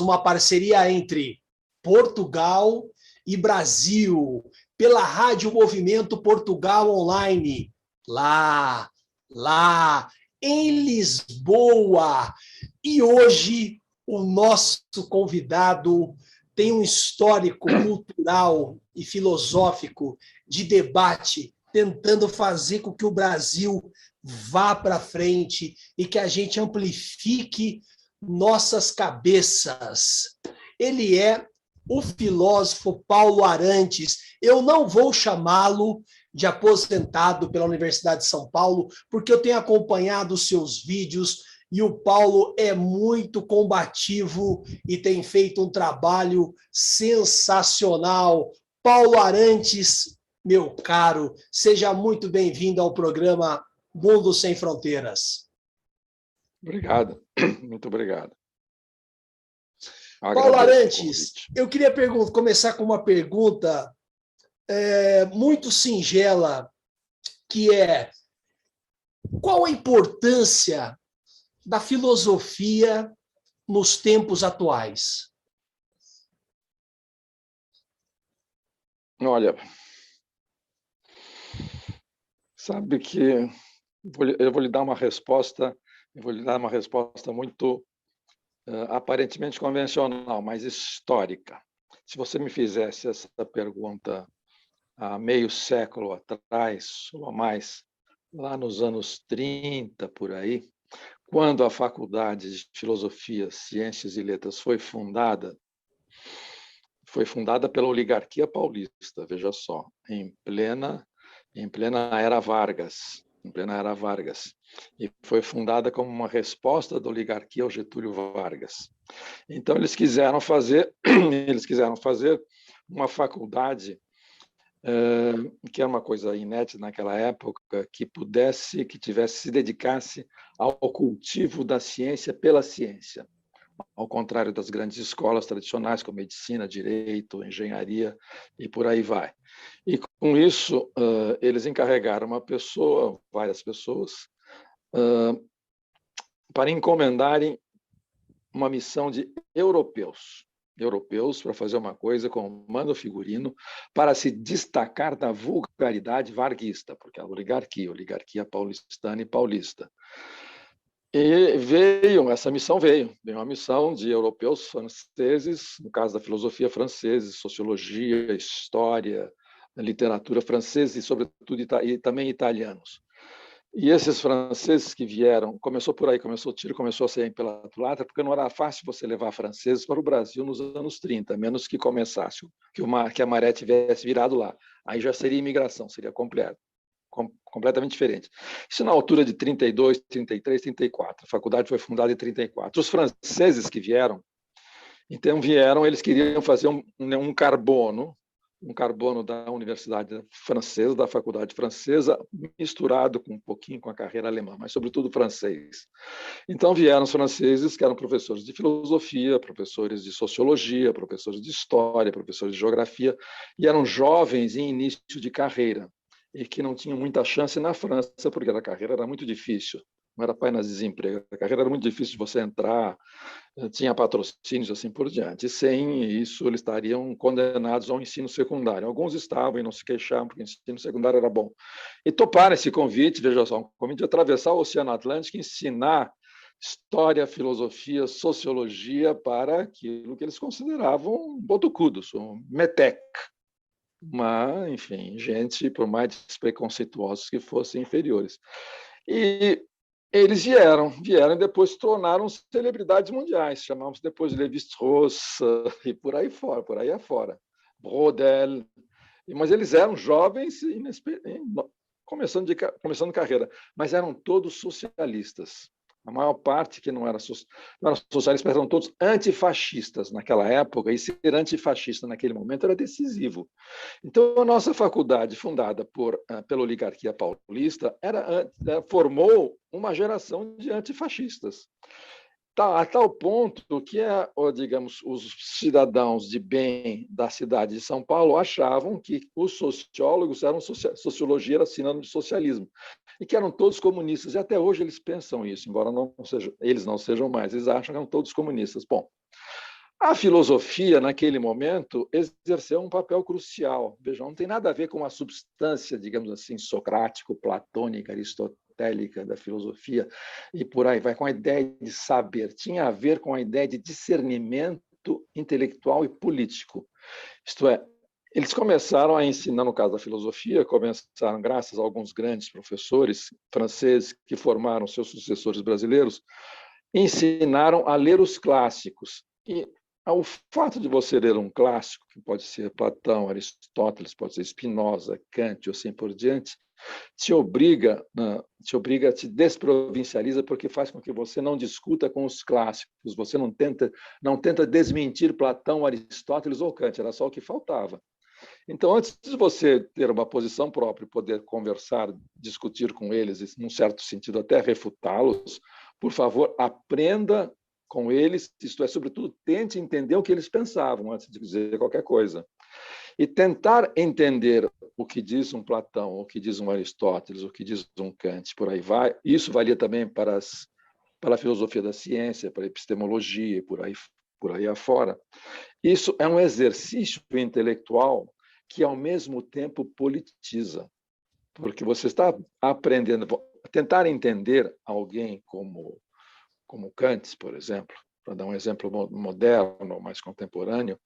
uma parceria entre Portugal e Brasil, pela Rádio Movimento Portugal Online, lá em Lisboa. E hoje o nosso convidado tem um histórico cultural e filosófico de debate, tentando fazer com que o Brasil vá para frente e que a gente amplifique nossas cabeças. Ele é o filósofo Paulo Arantes. Eu não vou chamá-lo de aposentado pela Universidade de São Paulo, porque eu tenho acompanhado os seus vídeos e o Paulo é muito combativo e tem feito um trabalho sensacional. Paulo Arantes, meu caro, seja muito bem-vindo ao programa Mundo Sem Fronteiras. Obrigado, muito obrigado. Paulo Arantes, eu queria começar com uma pergunta muito singela, que é: qual a importância da filosofia nos tempos atuais? Olha, sabe que eu vou lhe dar uma resposta, muito aparentemente convencional, mas histórica. Se você me fizesse essa pergunta há meio século atrás, ou mais, lá nos anos 30, por aí, quando a Faculdade de Filosofia, Ciências e Letras foi fundada pela oligarquia paulista, veja só, em plena era Vargas, e foi fundada como uma resposta da oligarquia ao Getúlio Vargas. Então eles quiseram fazer uma faculdade que era uma coisa inédita naquela época, que se dedicasse ao cultivo da ciência pela ciência, ao contrário das grandes escolas tradicionais, como medicina, direito, engenharia e por aí vai. E com isso, eles encarregaram várias pessoas, para encomendarem uma missão de europeus para fazer uma coisa com mando figurino, para se destacar da vulgaridade varguista, porque a oligarquia paulistana e paulista. E essa missão veio uma missão de europeus franceses, no caso da filosofia franceses, sociologia, história, literatura francesa e, sobretudo, e também italianos. E esses franceses que vieram, começou por aí, o tiro começou a sair pela culatra, porque não era fácil você levar franceses para o Brasil nos anos 30, menos que começasse, que a maré tivesse virado lá. Aí já seria imigração, seria completamente diferente. Isso na altura de 32, 33, 34. A faculdade foi fundada em 34. Os franceses que vieram, eles queriam fazer um carbono da Universidade Francesa, da Faculdade Francesa, misturado com um pouquinho com a carreira alemã, mas sobretudo francês. Então vieram os franceses, que eram professores de filosofia, professores de sociologia, professores de história, professores de geografia, e eram jovens em início de carreira, e que não tinham muita chance na França, porque a carreira era muito difícil. Não era apenas desemprego, a carreira era muito difícil de você entrar, tinha patrocínios assim por diante. E sem isso, eles estariam condenados ao ensino secundário. Alguns estavam e não se queixavam, porque o ensino secundário era bom. E toparam esse convite, veja só, um convite de atravessar o Oceano Atlântico e ensinar história, filosofia, sociologia para aquilo que eles consideravam botucudos, um metec. Enfim, gente, por mais preconceituosos que fossem, inferiores. E eles vieram e depois se tornaram celebridades mundiais. Chamamos depois de Lévi-Strauss e por aí afora. Brodel. Mas eles eram jovens começando carreira, mas eram todos socialistas. A maior parte que não eram socialistas, eram todos antifascistas naquela época, e ser antifascista naquele momento era decisivo. Então, a nossa faculdade, fundada pela oligarquia paulista, formou uma geração de antifascistas. A tal ponto que, digamos, os cidadãos de bem da cidade de São Paulo achavam que os sociólogos sociologia era sinônimo de socialismo, e que eram todos comunistas. E até hoje eles pensam isso, embora eles não sejam mais, eles acham que eram todos comunistas. Bom, A filosofia, naquele momento, exerceu um papel crucial. Vejam, não tem nada a ver com a substância, digamos assim, socrático-platônica, aristotélica da filosofia, e por aí vai, com a ideia de saber. Tinha a ver com a ideia de discernimento intelectual e político. Isto é, eles começaram a ensinar, no caso da filosofia, começaram, graças a alguns grandes professores franceses que formaram seus sucessores brasileiros, ensinaram a ler os clássicos. E o fato de você ler um clássico, que pode ser Platão, Aristóteles, pode ser Spinoza, Kant, ou assim por diante, te obriga, te desprovincializa, porque faz com que você não discuta com os clássicos, você não tenta desmentir Platão, Aristóteles ou Kant, era só o que faltava. Então, antes de você ter uma posição própria, poder conversar, discutir com eles, num certo sentido até refutá-los, por favor, aprenda com eles, isto é, sobretudo, tente entender o que eles pensavam antes de dizer qualquer coisa. E tentar entender o que diz um Platão, o que diz um Aristóteles, o que diz um Kant, por aí vai. Isso valia também para a filosofia da ciência, para a epistemologia, por aí afora. Isso é um exercício intelectual que, ao mesmo tempo, politiza, porque você está aprendendo, tentar entender alguém como Kant, por exemplo, para dar um exemplo moderno, mais contemporâneo,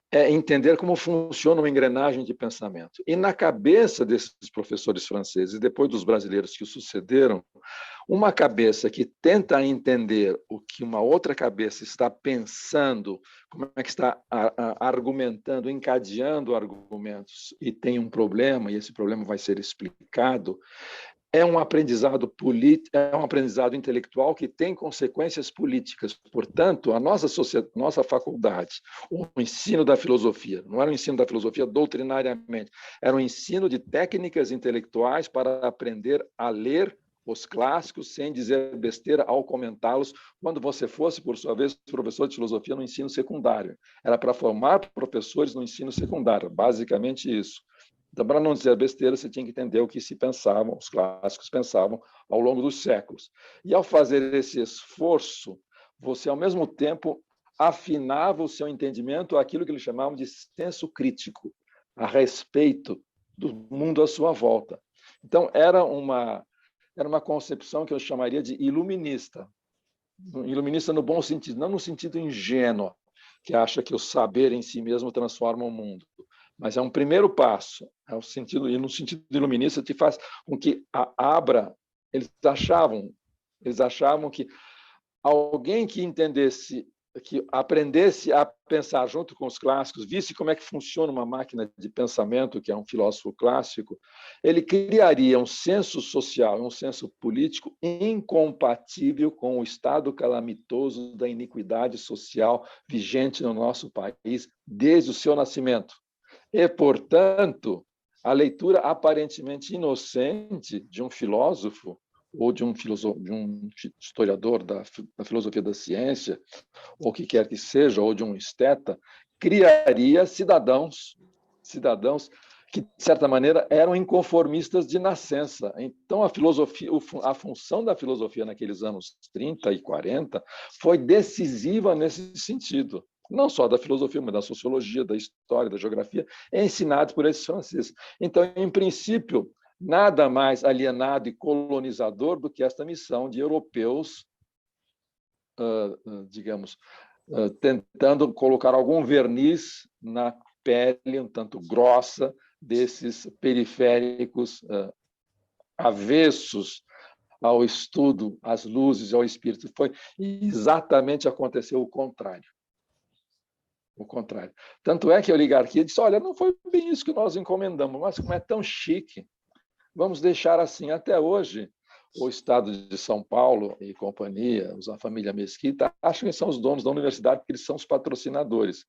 é entender como funciona uma engrenagem de pensamento. E na cabeça desses professores franceses, e depois dos brasileiros que o sucederam, uma cabeça que tenta entender o que uma outra cabeça está pensando, como é que está argumentando, encadeando argumentos, e tem um problema, e esse problema vai ser explicado, é um aprendizado é um aprendizado intelectual que tem consequências políticas. Portanto, a nossa faculdade, o ensino da filosofia, não era o ensino da filosofia doutrinariamente, era um ensino de técnicas intelectuais para aprender a ler os clássicos sem dizer besteira ao comentá-los, quando você fosse, por sua vez, professor de filosofia no ensino secundário. Era para formar professores no ensino secundário, basicamente isso. Então, para não dizer besteira, você tinha que entender o que se pensavam, os clássicos pensavam ao longo dos séculos. E ao fazer esse esforço, você, ao mesmo tempo, afinava o seu entendimento àquilo que eles chamavam de senso crítico, a respeito do mundo à sua volta. Então, era uma concepção que eu chamaria de iluminista. Iluminista no bom sentido, não no sentido ingênuo, que acha que o saber em si mesmo transforma o mundo. Mas é um primeiro passo, é um sentido, e no sentido iluminista te faz com que abra. Eles achavam que alguém que entendesse, que aprendesse a pensar junto com os clássicos, visse como é que funciona uma máquina de pensamento, que é um filósofo clássico, ele criaria um senso social, um senso político incompatível com o estado calamitoso da iniquidade social vigente no nosso país desde o seu nascimento. E, portanto, a leitura aparentemente inocente de um filósofo ou de um historiador da filosofia da ciência, ou o que quer que seja, ou de um esteta, criaria cidadãos que, de certa maneira, eram inconformistas de nascença. Então, a função da filosofia naqueles anos 30 e 40 foi decisiva nesse sentido. Não só da filosofia, mas da sociologia, da história, da geografia, é ensinado por esses franceses. Então, em princípio, nada mais alienado e colonizador do que esta missão de europeus, digamos, tentando colocar algum verniz na pele um tanto grossa desses periféricos avessos ao estudo, às luzes, ao espírito. Foi exatamente aconteceu o contrário. O contrário. Tanto é que a oligarquia disse, olha, não foi bem isso que nós encomendamos, mas como é tão chique, vamos deixar assim. Até hoje, o Estado de São Paulo e companhia, a família Mesquita, acham que são os donos da universidade porque eles são os patrocinadores,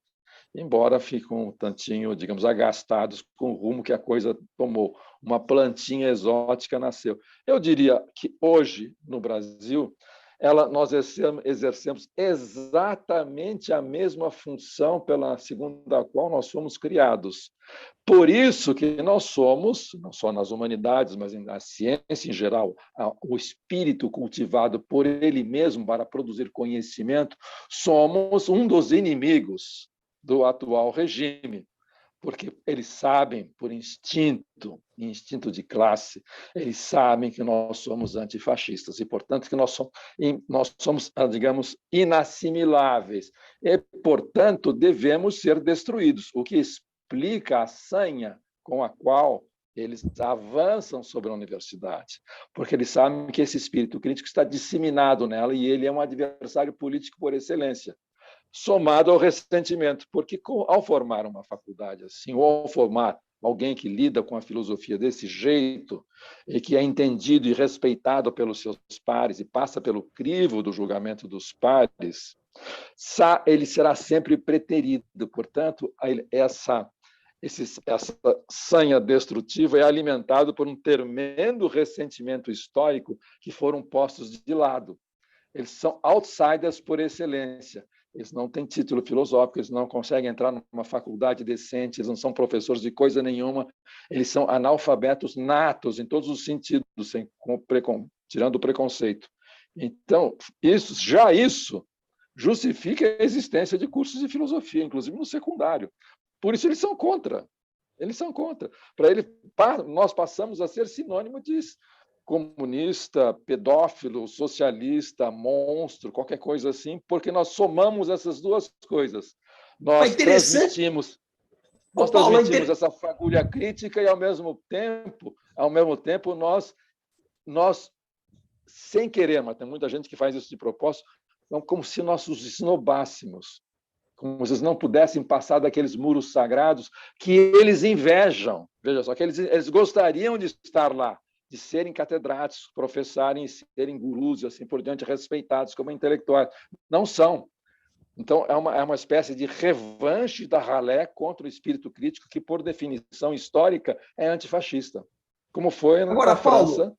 embora fiquem um tantinho, digamos, agastados com o rumo que a coisa tomou. Uma plantinha exótica nasceu. Eu diria que hoje, no Brasil, nós exercemos exatamente a mesma função segundo a qual nós fomos criados. Por isso que nós somos, não só nas humanidades, mas na ciência em geral, o espírito cultivado por ele mesmo para produzir conhecimento, somos um dos inimigos do atual regime. Porque eles sabem, por instinto de classe, eles sabem que nós somos antifascistas e, portanto, que nós somos, digamos, inassimiláveis e, portanto, devemos ser destruídos, o que explica a sanha com a qual eles avançam sobre a universidade, porque eles sabem que esse espírito crítico está disseminado nela e ele é um adversário político por excelência, somado ao ressentimento, porque ao formar uma faculdade assim, ou ao formar alguém que lida com a filosofia desse jeito, e que é entendido e respeitado pelos seus pares e passa pelo crivo do julgamento dos pares, ele será sempre preterido. Portanto, essa sanha destrutiva é alimentada por um tremendo ressentimento histórico que foram postos de lado. Eles são outsiders por excelência. Eles não têm título filosófico, eles não conseguem entrar numa faculdade decente, eles não são professores de coisa nenhuma, eles são analfabetos natos em todos os sentidos, tirando o preconceito. Então, isso justifica a existência de cursos de filosofia, inclusive no secundário. Por isso eles são contra. Eles são contra. Nós passamos a ser sinônimo de comunista, pedófilo, socialista, monstro, qualquer coisa assim, porque nós somamos essas duas coisas. Nós transmitimos essa fagulha crítica e, ao mesmo tempo nós, sem querer, mas tem muita gente que faz isso de propósito, como se nós os esnobássemos, como se eles não pudessem passar daqueles muros sagrados que eles invejam. Veja só, que eles gostariam de estar lá, de serem catedráticos, professarem, serem gurus e assim por diante, respeitados como intelectuais. Não são. Então, é uma espécie de revanche da ralé contra o espírito crítico, que, por definição histórica, é antifascista. Como foi na França. Paulo,